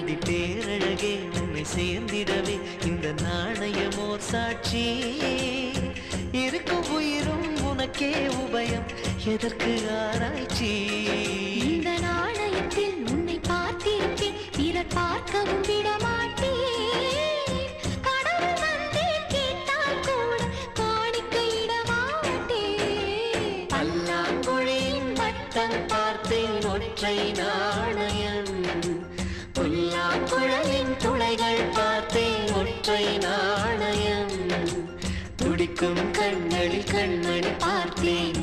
அடி பேரழகே உன்னை சேர்ந்திடவே இந்த நாணயமோ சாட்சி இருக்கும் உயிரும் உனக்கே உபயம் எதற்கு ஆராய்ச்சி இந்த நாணயத்தில் உன்னை பார்த்திருப்பேன் பிறர் பார்க்கவும் விடமாட்டேன் கடவுள் வந்தே கேட்டால் கூட காணிக்கையிடமாட்டேன் பல்லாங்குழியின் வட்டம் பார்த்தேன் ஒற்றை நாணயம் புல்லாங்குழலின் துளைகள் பார்த்தேன் ஒற்றை நாணயம் துடிக்கும் கண்களில் கண்மணி பார்த்தேன்